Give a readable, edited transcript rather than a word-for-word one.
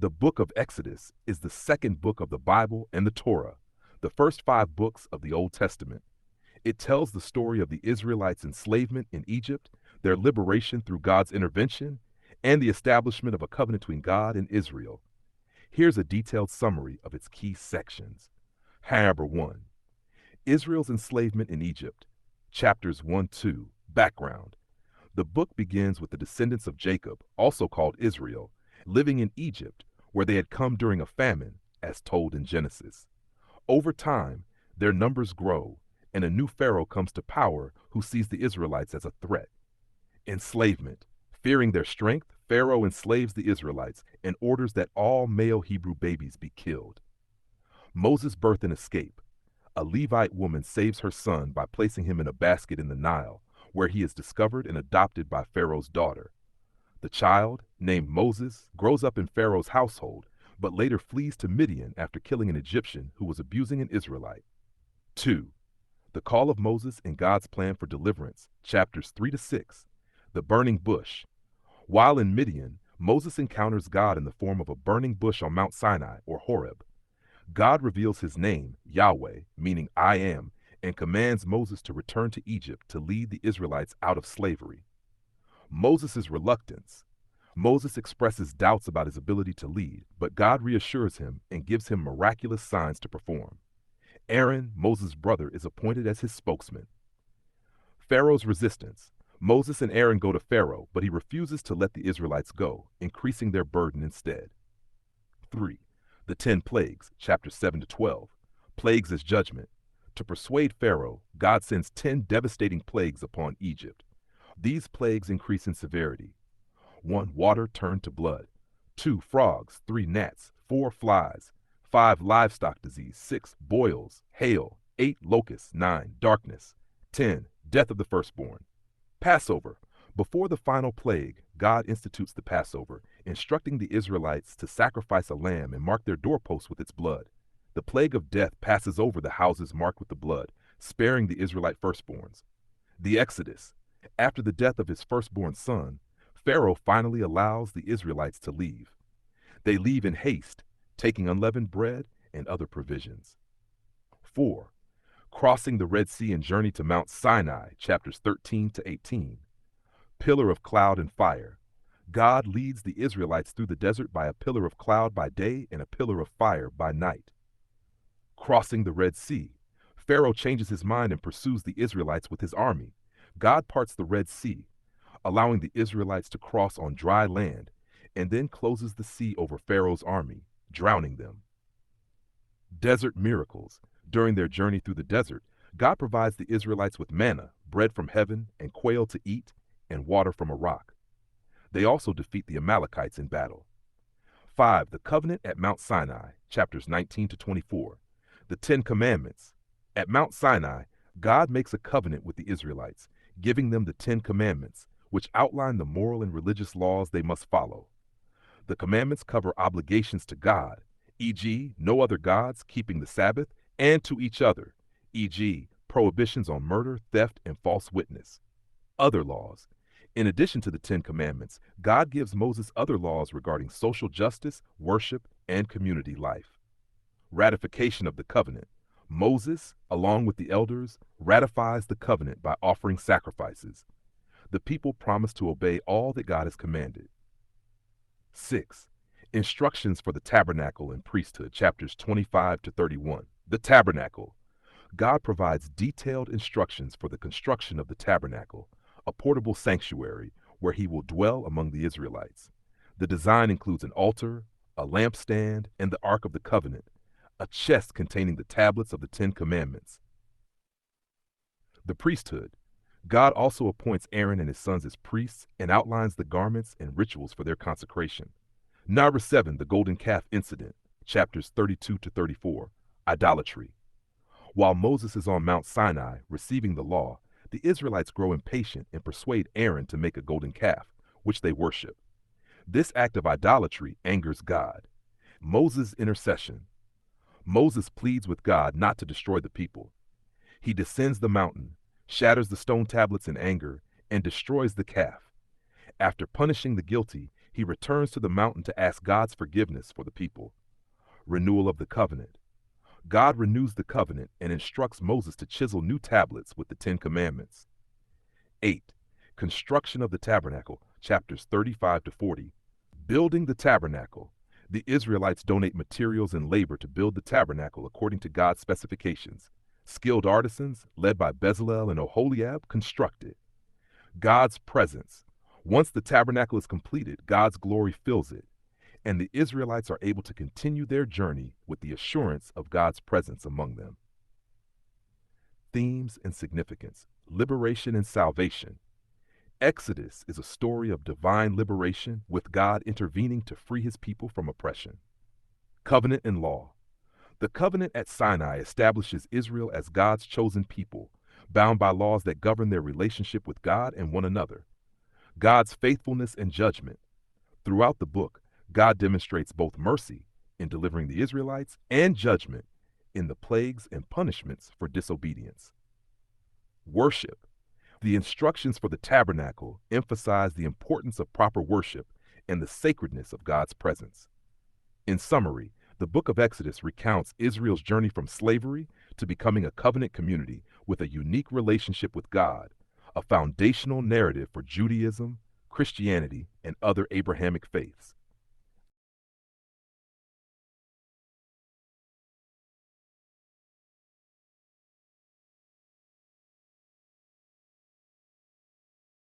The book of Exodus is the second book of the Bible and the Torah, the first 5 books of the Old Testament. It tells the story of the Israelites' enslavement in Egypt, their liberation through God's intervention, and the establishment of a covenant between God and Israel. Here's a detailed summary of its key sections. Number 1. Israel's enslavement in Egypt. Chapters 1-2. Background. The book begins with the descendants of Jacob, also called Israel, living in Egypt, where they had come during a famine, as told in Genesis. Over time, their numbers grow, and a new Pharaoh comes to power who sees the Israelites as a threat. Enslavement. Fearing their strength, Pharaoh enslaves the Israelites and orders that all male Hebrew babies be killed. Moses' birth and escape. A Levite woman saves her son by placing him in a basket in the Nile, where he is discovered and adopted by Pharaoh's daughter. The child, named Moses, grows up in Pharaoh's household, but later flees to Midian after killing an Egyptian who was abusing an Israelite. 2. The call of Moses and God's plan for deliverance, chapters 3-6. The burning bush. While in Midian, Moses encounters God in the form of a burning bush on Mount Sinai, or Horeb. God reveals his name, Yahweh, meaning I am, and commands Moses to return to Egypt to lead the Israelites out of slavery. Moses' reluctance. Moses expresses doubts about his ability to lead, but God reassures him and gives him miraculous signs to perform. Aaron, Moses' brother, is appointed as his spokesman. Pharaoh's resistance. Moses and Aaron go to Pharaoh, but he refuses to let the Israelites go, increasing their burden instead. 3. The 10 plagues, chapters 7-12. Plagues as judgment. To persuade Pharaoh, God sends 10 devastating plagues upon Egypt. These plagues increase in severity. 1. Water turned to blood. 2. Frogs. 3. Gnats. 4. Flies. 5. Livestock disease. 6. Boils. Hail. 8. Locusts. 9. Darkness. 10. Death of the firstborn. Passover. Before the final plague, God institutes the Passover, instructing the Israelites to sacrifice a lamb and mark their doorposts with its blood. The plague of death passes over the houses marked with the blood, sparing the Israelite firstborns. The Exodus. After the death of his firstborn son, Pharaoh finally allows the Israelites to leave. They leave in haste, taking unleavened bread and other provisions. 4. Crossing the Red Sea and journey to Mount Sinai, chapters 13-18. Pillar of cloud and fire. God leads the Israelites through the desert by a pillar of cloud by day and a pillar of fire by night. Crossing the Red Sea. Pharaoh changes his mind and pursues the Israelites with his army. God parts the Red Sea, allowing the Israelites to cross on dry land, and then closes the sea over Pharaoh's army, drowning them. Desert miracles. During their journey through the desert, God provides the Israelites with manna, bread from heaven, and quail to eat, and water from a rock. They also defeat the Amalekites in battle. 5. The covenant at Mount Sinai, chapters 19-24. The 10 Commandments. At Mount Sinai, God makes a covenant with the Israelites, giving them the 10 Commandments, which outline the moral and religious laws they must follow. The commandments cover obligations to God, e.g., no other gods, keeping the Sabbath, and to each other, e.g., prohibitions on murder, theft, and false witness. Other laws. In addition to the 10 Commandments, God gives Moses other laws regarding social justice, worship, and community life. Ratification of the covenant. Moses, along with the elders, ratifies the covenant by offering sacrifices. The people promise to obey all that God has commanded. 6. Instructions for the tabernacle and priesthood, chapters 25-31. The tabernacle. God provides detailed instructions for the construction of the tabernacle, a portable sanctuary where he will dwell among the Israelites. The design includes an altar, a lampstand, and the Ark of the Covenant, a chest containing the tablets of the 10 Commandments. The priesthood. God also appoints Aaron and his sons as priests and outlines the garments and rituals for their consecration. Number 7. The golden calf incident, chapters 32-34. Idolatry. While Moses is on Mount Sinai receiving the law, the Israelites grow impatient and persuade Aaron to make a golden calf, which they worship. This act of idolatry angers God. Moses' intercession. Moses pleads with God not to destroy the people. He descends the mountain, shatters the stone tablets in anger, and destroys the calf. After punishing the guilty, He returns to the mountain to ask God's forgiveness for the people. Renewal of the covenant. God renews the covenant and instructs Moses to chisel new tablets with the Ten Commandments. 8. Construction of the tabernacle, chapters 35 to 40. Building the tabernacle. The Israelites donate materials and labor to build the tabernacle according to God's specifications. Skilled artisans, led by Bezalel and Oholiab, construct it. God's presence. Once the tabernacle is completed, God's glory fills it, and the Israelites are able to continue their journey with the assurance of God's presence among them. Themes and significance. Liberation and salvation. Exodus is a story of divine liberation, with God intervening to free his people from oppression. Covenant and law. The covenant at Sinai establishes Israel as God's chosen people, bound by laws that govern their relationship with God and one another. God's faithfulness and judgment. Throughout the book, God demonstrates both mercy in delivering the Israelites and judgment in the plagues and punishments for disobedience. Worship. The instructions for the tabernacle emphasize the importance of proper worship and the sacredness of God's presence. In summary, the book of Exodus recounts Israel's journey from slavery to becoming a covenant community with a unique relationship with God, a foundational narrative for Judaism, Christianity, and other Abrahamic faiths.